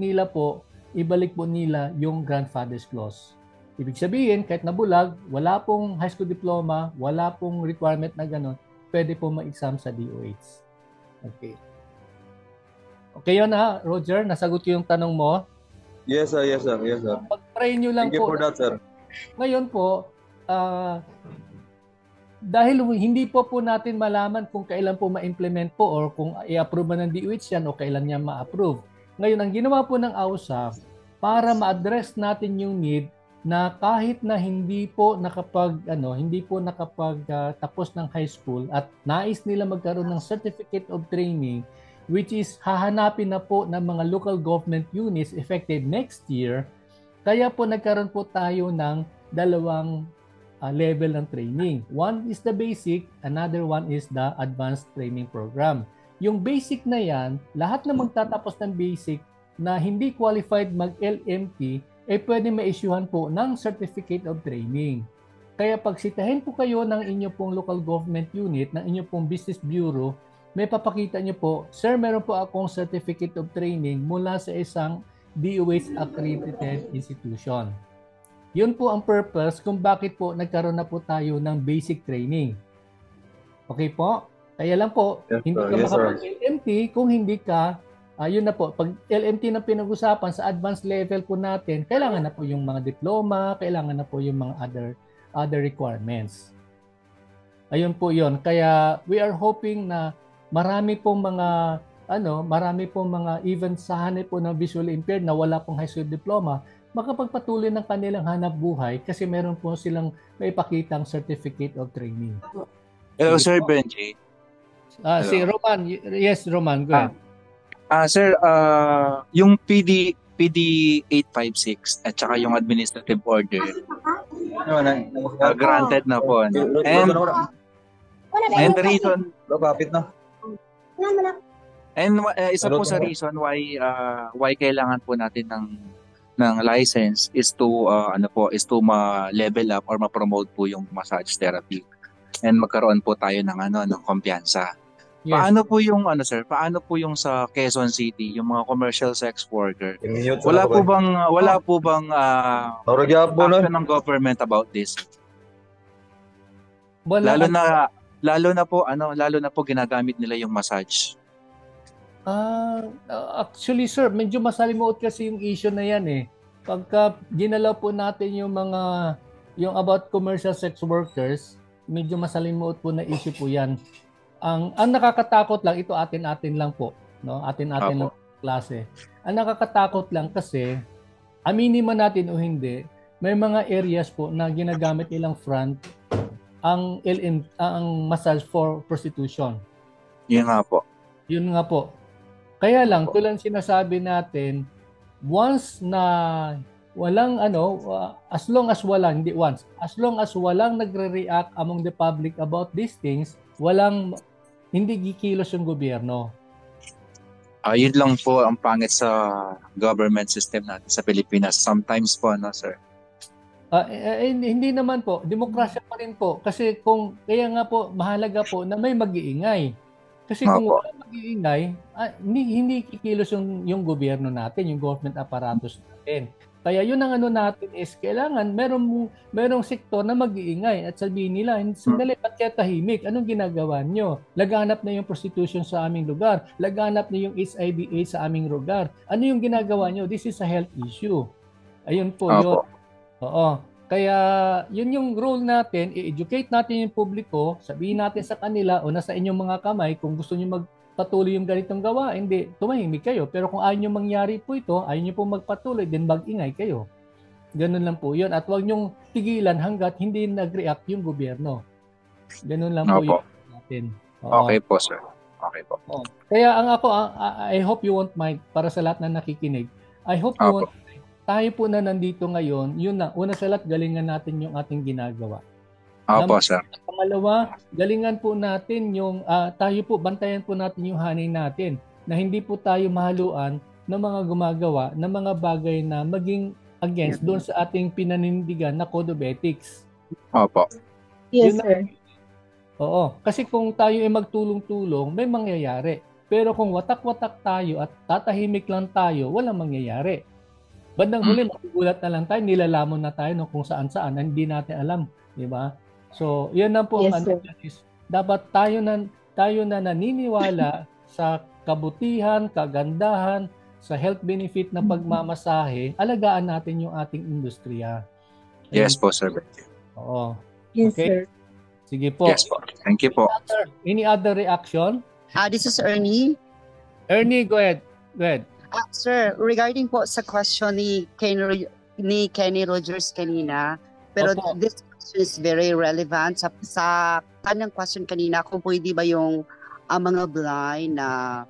po nila yung grandfather's clause. Ibig sabihin, kahit nabulag, wala pong high school diploma, wala pong requirement na gano'n, pwede po ma-exam sa DOH. Okay. Okay yun ha, Roger, nasagot ko yung tanong mo. Yes, sir. Pag-pray nyo lang Thank you po. for that, sir. Ngayon po, dahil hindi po natin malaman kung kailan po ma-implement po or kung i-approve man ng DOH yan o kailan niya ma-approve. Ngayon, ang ginawa po ng AUSA para ma-address natin yung need na kahit na hindi po nakapag-tapos ng high school at nais nila magkaroon ng certificate of training, which is hahanapin na po ng mga local government units effective next year, kaya po nagkaroon po tayo ng dalawang level ng training. One is the basic, another one is the advanced training program. Yung basic na yan, lahat na magtatapos ng basic na hindi qualified mag-LMT, pwede ma-issuehan po ng Certificate of Training. Kaya pagsitahin po kayo ng inyo pong local government unit, ng inyo pong business bureau, may papakita nyo po, sir, meron po akong Certificate of Training mula sa isang DOH accredited institution. Yun po ang purpose kung bakit po nagkaroon na po tayo ng basic training. Okay po? Kaya lang po, Yes, hindi ka makapag-LMT kung hindi ka, yun na po, pag LMT na pinag-usapan sa advanced level po natin, kailangan na po yung mga diploma, kailangan na po yung mga other requirements. Ayun po yun. Kaya we are hoping na marami pong mga even sa hanay po ng visually impaired na wala pong high school diploma, makapagpatuloy ng kanilang hanap buhay kasi meron po silang maipakitang certificate of training. Hello, Sir Benji. Si Roman. Yes, Roman. Go ahead. Sir, yung PD 856 at saka yung administrative order, granted na po. And the reason, isa po sa reason why kailangan po natin ng license is to ma-level up or ma-promote po yung massage therapy and magkaroon po tayo ng kumpiyansa. Yes. Paano po yung Paano po yung sa Quezon City, yung mga commercial sex worker? Wala po bang action ng government about this? Lalo na po ginagamit nila yung massage. Actually, sir, medyo masalimuot kasi yung issue na yan eh. Pagka ginalaw po natin yung about commercial sex workers, medyo masalimuot po na issue po yan. Ang nakakatakot lang, ito atin lang po. No? Atin lang. klase. Ang nakakatakot lang kasi, aminin man natin o hindi, may mga areas po na ginagamit nilang front ang massage for prostitution. Yun nga po. Yun nga po. Kaya lang, tulad sinasabi natin, once na walang as long as walang nagre-react among the public about these things, hindi gikilos yung gobyerno. Yun lang po ang pangit sa government system natin sa Pilipinas. Sometimes po, sir? Hindi naman po. Demokrasya pa rin po. Kasi kaya nga po, mahalaga po na may mag-iingay. Kasi kung wala mag-iingay, hindi kikilos yung gobyerno natin, yung government apparatus natin. Kaya yun ang natin is kailangan merong sektor na mag-iingay at sabihin nila, sandali, ba't kaya tahimik? Anong ginagawa nyo? Laganap na yung prostitution sa aming lugar. Laganap na yung HIV/AIDS sa aming lugar. Ano yung ginagawa nyo? This is a health issue. Ayun po yun. Oo. Kaya yun yung role natin, i-educate natin yung publiko, sabihin natin sa kanila o nasa inyong mga kamay kung gusto nyo magpatuloy yung ganitong gawa, hindi, tumahimik kayo. Pero kung ayaw nyo mangyari po ito, ayaw nyo po magpatuloy, then mag-ingay kayo. Ganun lang po yun. At huwag nyong tigilan hanggat hindi nag-react yung gobyerno. Ganun lang po yun natin. Oo. Okay po, sir. Okay po. Oo. Kaya I hope you won't mind, para sa lahat na nakikinig, I hope you won't mind. Tayo po na nandito ngayon, yun na, una sa lahat, galingan natin yung ating ginagawa. Opo, sir. Pangalawa, galingan po natin bantayan po natin yung hanay natin, na hindi po tayo mahaluan ng mga gumagawa ng mga bagay na maging against doon sa ating pinanindigan na Code of Ethics. Opo. Yes, sir. Oo. Kasi kung tayo ay magtulong-tulong, may mangyayari. Pero kung watak-watak tayo at tatahimik lang tayo, walang mangyayari. Bandang huli, magugulat na lang tayo, nilalamon na tayo kung saan-saan, hindi natin alam, di ba? So, yun na po ang dapat tayo na naniniwala sa kabutihan, kagandahan, sa health benefit na pagmamasahe, alagaan natin yung ating industriya. Yes po, sir. Oo. Yes, Okay? sir. Sige po. Yes po. Thank you po. Any other reaction? This is Ernie. Ernie, go ahead. Sir, regarding po sa question ni Kenny Rogers kanina, pero Opo. this question is very relevant sa kanyang question kanina, kung pwede ba yung mga blind na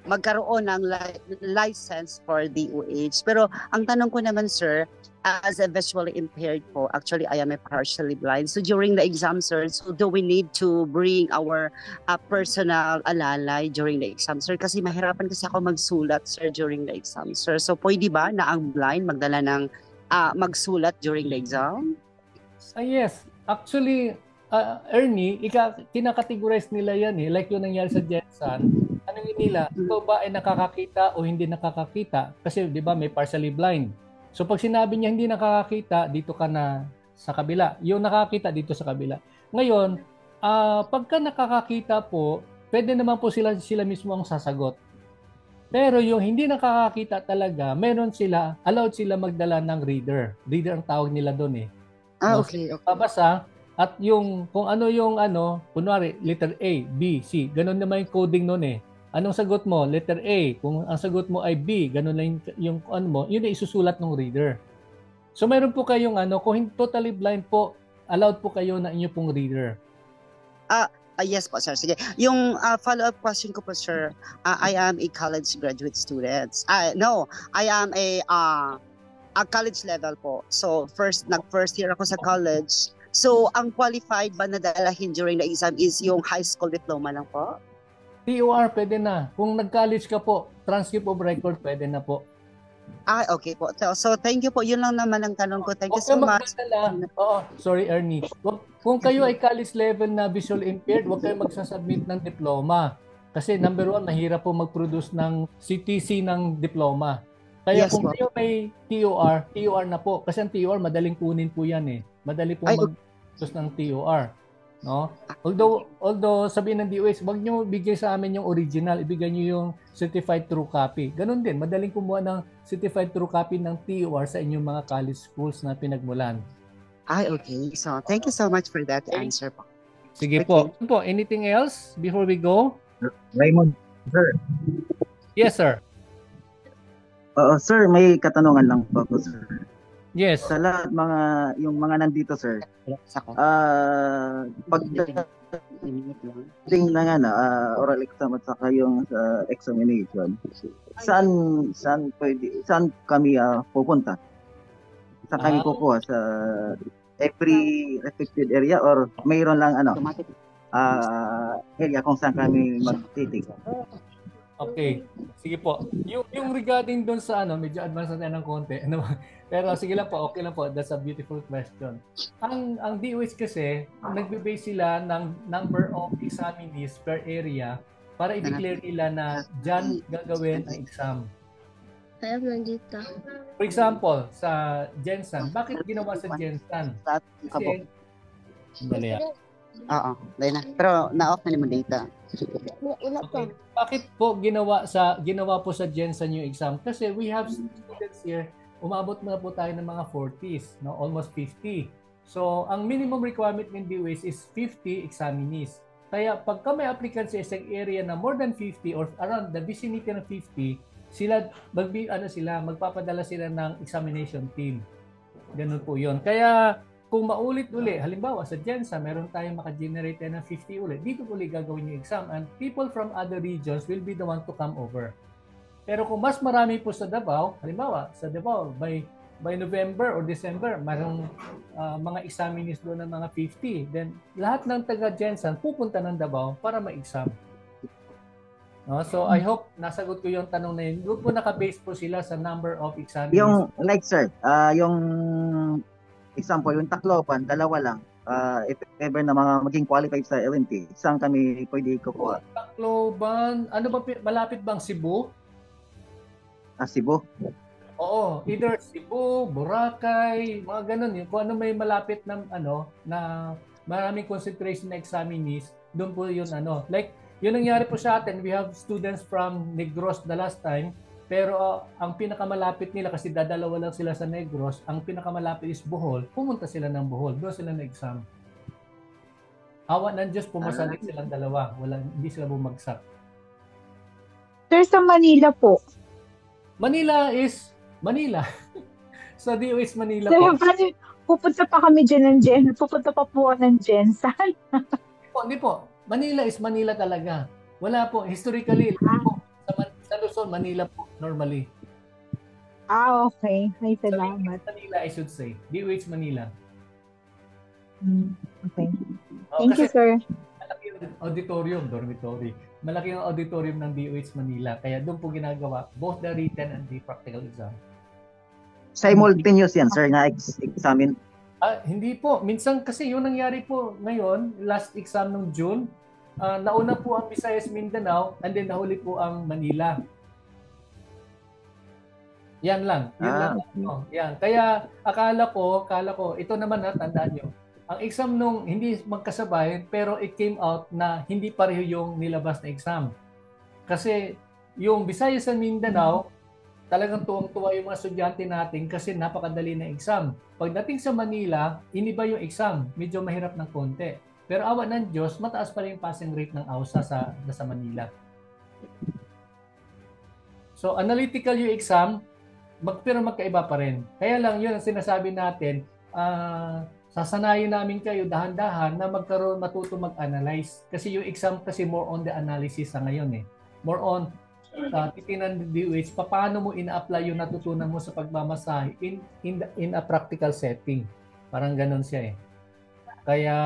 magkaroon ng license for DOH. Pero ang tanong ko naman, sir, as a visually impaired po, actually I am a partially blind. So during the exam, sir, so do we need to bring our personal alalay during the exam, sir? Kasi mahirapan kasi ako magsulat, sir, during the exam, sir. So pwede ba na ang blind magdala ng magsulat during the exam? Yes. Actually, Ernie, kinakategorize nila yan eh. Like yung nangyari sa Jetson. Ano nila? Ikaw ba ay nakakakita o hindi nakakakita? Kasi di ba may partially blind. So pag sinabi niya hindi nakakakita, dito ka na sa kabila. Yung nakakita dito sa kabila. Ngayon, pagka nakakakita po, pwede naman po sila mismo ang sasagot. Pero yung hindi nakakakita talaga, allowed sila magdala ng reader. Reader ang tawag nila doon eh. Okay. Babasa at kung ano yung kunwari, letter A, B, C. Ganun naman yung coding noon eh. Anong sagot mo? Letter A. Kung ang sagot mo ay B, ganun lang yung ano mo, yun ay isusulat ng reader. So mayroon po kayong kung hindi totally blind po, allowed po kayo na inyo pong reader. Yes po, sir. Sige. Yung follow-up question ko po, sir, I am a college graduate student. No, I am a college level po. So first year ako sa college. So ang qualified ba na dalahin during the exam is yung high school diploma lang po? TOR pwede na. Kung nag-college ka po, transcript of record pwede na po. Okay po. So thank you po. Yun lang naman ang tanong ko. Thank you so much. Sorry Ernie. Kung kayo ay college level na visual impaired, huwag kayo magsasubmit ng diploma. Kasi number one, mahirap po mag-produce ng CTC ng diploma. Kaya kung kayo may TOR na po. Kasi ang TOR, madaling kunin po yan eh. Madali po mag-produce ng TOR. No? Although sabihin ng DOH, wag nyo bigay sa amin yung original, ibigay nyo yung certified true copy. Ganun din, madaling kumuha ng certified true copy ng TOR sa inyong mga college schools na pinagmulan. Okay. So, thank you so much for that answer po. Sige po. Anything else before we go? Raymond, sir. Yes, sir. Sir, may katanungan lang po ako, sir. Yes. Sa lahat yung mga nandito, sir, pagdating na nga na, oral exam at saka yung examination, saan kami pupunta? Saan kami kukuha? Sa every affected area or mayroon lang area kung saan kami magtitig? Okay. Sige po. Yung regarding doon sa medyo advance na tayo ng konti. Pero sige lang po, okay lang po. That's a beautiful question. Ang DOH kasi, nagbe-base sila ng number of examinees per area para i-declare nila na dyan gagawin ang exam. For example, sa Jensen, bakit ginawa sa Jensen? Kasi, dali yan. Oo, dahil na. Pero na-off na naman data. Okay. Bakit po ginawa po sa Jensen yung exam? Kasi we have students here, umabot na po tayo ng mga 40s, no? Almost 50. So, ang minimum requirement ng DOH is 50 examinees. Kaya pagka may applicant sa isang area na more than 50 or around the vicinity ng 50, sila magpapadala sila ng examination team. Ganun po 'yon. Kaya kung maulit-uli, halimbawa sa Jensen, meron tayong maka-generate ng 50 ulit. Dito ulit gagawin yung exam and people from other regions will be the one to come over. Pero kung mas marami po sa Davao, halimbawa sa Davao by November or December, mayroong mga examinees doon ng mga 50. Then lahat ng taga Jensen pupunta ng Davao para ma-exam. No? So I hope nasagot ko yung tanong na yun. Doon po naka-base po sila sa number of examinees. Yung sir, yung example, yung Tacloban, dalawa lang. If ever na mga maging qualified sa LMT, saan kami pwede kukuha? Tacloban, malapit bang Cebu? Cebu? Oo, either Cebu, Boracay, mga ganun yun. Kung ano may malapit ng na maraming concentration na examinees, doon po yun Like, yun nangyari po sa atin, we have students from Negros the last time, pero ang pinakamalapit nila, kasi dadalawa lang sila sa Negros, ang pinakamalapit is Bohol, pumunta sila ng Bohol, doon sila na-exam. Awa ng Diyos, pumasalit silang dalawa, hindi sila bumagsak. Sir, sa Manila po. Manila is Manila. Sa DOH Manila Sir, po. Pupunta pa kami dyan pupunta pa po ng Jensen. Hindi po. Manila is Manila talaga. Wala po. Historically, sa Luzon, Manila po, normally. Okay. May salamat. Manila, I should say. DOH Manila. Okay. Thank you, sir. Malaki yung auditorium, dormitory. Malaki yung auditorium ng DOH Manila. Kaya doon po ginagawa both the written and the practical exam. Simultaneous yan, sir, na examine? Hindi po. Minsan kasi yung nangyari po ngayon, last exam ng June, nauna po ang Visayas Mindanao and then nahuli po ang Manila. Yan lang. Yan. Kaya akala ko, ito naman tandaan nyo. Ang exam nung hindi magkasabay, pero it came out na hindi pareho yung nilabas na exam. Kasi yung Visayas and Mindanao, talagang tuwang-tuwa yung mga estudyante natin kasi napakadali na exam. Pagdating sa Manila, iniba yung exam. Medyo mahirap ng konti. Pero awa ng Diyos, mataas pa rin yung passing rate ng AUSA sa Manila. So, analytical yung exam, pero magkaiba pa rin. Kaya lang yun ang sinasabi natin, sasanayin namin kayo dahan-dahan na matuto mag-analyze. Kasi yung exam kasi more on the analysis sa ngayon eh. More on titinan ng DOH, paano mo ina-apply yung natutunan mo sa pagmamasahe in a practical setting. Parang ganun siya eh. Kaya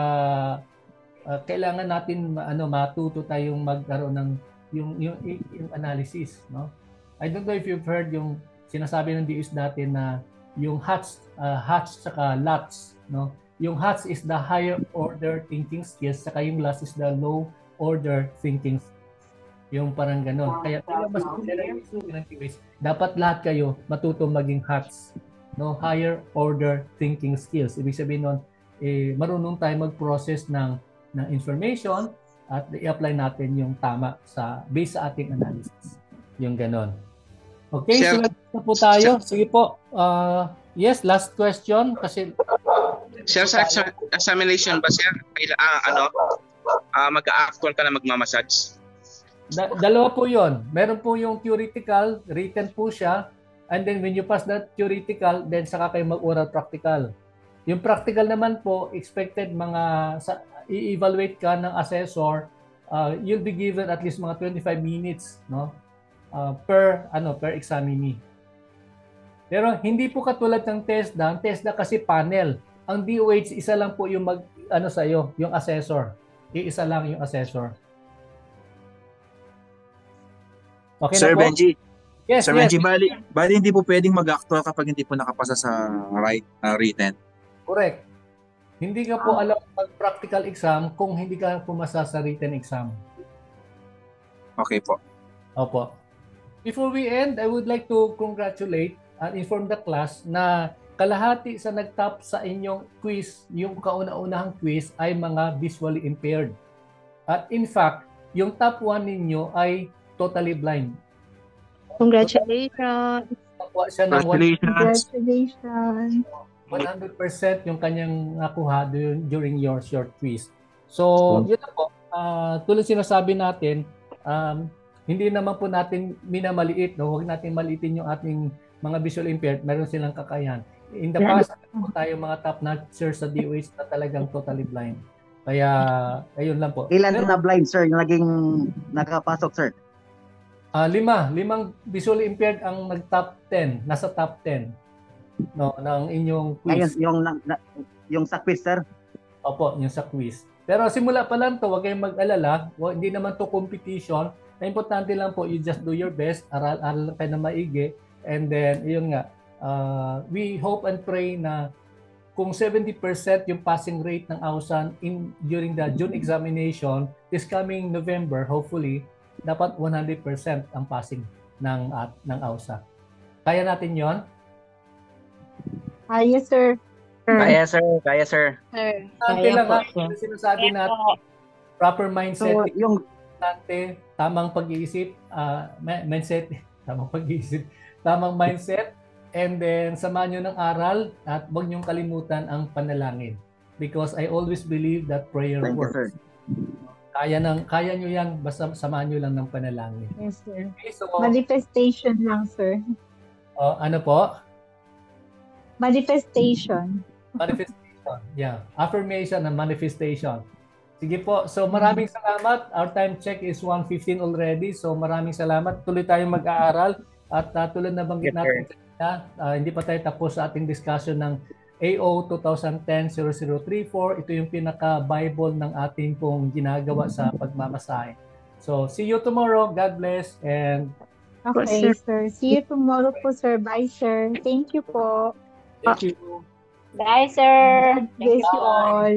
kailangan natin matuto tayong magkaroon ng yung analysis, no? I don't know if you've heard yung sinasabi ng DOH dati na yung HATS saka LATS, no? Yung HATS is the higher order thinking skills, saka yung LATS is the low order thinking skills. Yung parang gano'n. Kaya mas dapat lahat kayo matutong maging HATS, no? Higher order thinking skills. Ibig sabihin nun, marunong tayo mag-process ng information at i-apply natin yung tama based sa ating analysis. Yung gano'n. Okay, so na po tayo. Sige po. Yes, last question kasi sir, sa examination ba sir, mag-a-actual ka na magmamassage? Dalawa po yon. Meron po yung theoretical, written po siya, and then when you pass that theoretical, then saka kayo mag-oral practical. Yung practical naman po, expected i-evaluate ka ng assessor, you'll be given at least mga 25 minutes, no? Per examinee. Pero hindi po katulad ng TESDA. Ang TESDA kasi panel. Ang DOH, isa lang po yung sa'yo, yung assessor. Iisa lang yung assessor. Okay Sir na po? Benji. Yes, Sir yes. Benji, bali hindi po pwedeng mag-actual kapag hindi po nakapasa sa written. Correct. Hindi ka po alam mag-practical exam kung hindi ka pumasa sa written exam. Okay po. Opo. Before we end, I would like to congratulate and inform the class na kalahati sa nag-top sa inyong quiz, yung kauna-unahang quiz ay mga visually impaired. At in fact, yung top 1 ninyo ay totally blind. Congratulations. Nakuha siya ng Congratulations. 100% yung kanyang nakuha during your short quiz. So, yun na po. Tulad sinasabi natin, hindi naman po natin minamaliit. No? Huwag natin maliitin yung ating mga visual impaired. Meron silang kakayahan. In the past, po tayo mga top notchers sa DOH na talagang totally blind. Kaya, ayun lang po. Ilan na blind, sir, yung naging nakapasok, sir? 5 visually impaired ang nag-top 10, nasa top 10 no ng inyong quiz. Ngayon, yung sa quiz, sir? Opo, yung sa quiz. Pero simula pa lang to, huwag kayong mag-alala. Hindi naman to competition. Na importante lang po, you just do your best, aral kayo na maigi, and then, yun nga, we hope and pray na kung 70% yung passing rate ng AUSAN during the June examination, this coming November, hopefully, dapat 100% ang passing ng AUSA. Kaya natin yon? Yes, sir. Kaya sir. Importante lang ha, sinasabi natin, proper mindset, So, yung importante, tamang pag-iisip, tamang mindset, and then samahan nyo ng aral at huwag nyong kalimutan ang panalangin. Because I always believe that prayer Thank you, works. sir. Kaya nyo yan, basta samahan nyo lang ng panalangin. Yes, sir. Okay, so, Manifestation lang, sir. ano po? Manifestation. Manifestation. Yeah. Affirmation and manifestation. Sige po. So maraming salamat. Our time check is 1:15 already. So maraming salamat. Tuloy tayong mag-aaral. At tulad na banggit natin hindi pa tayo tapos sa ating discussion ng AO 2010-0034. Ito yung pinaka-Bible ng ating pong ginagawa sa pagmamasahe. So see you tomorrow. God bless. And Okay, sir. See you tomorrow po, sir. Bye, sir. Thank you po. thank you. Bye, sir. God bless you all.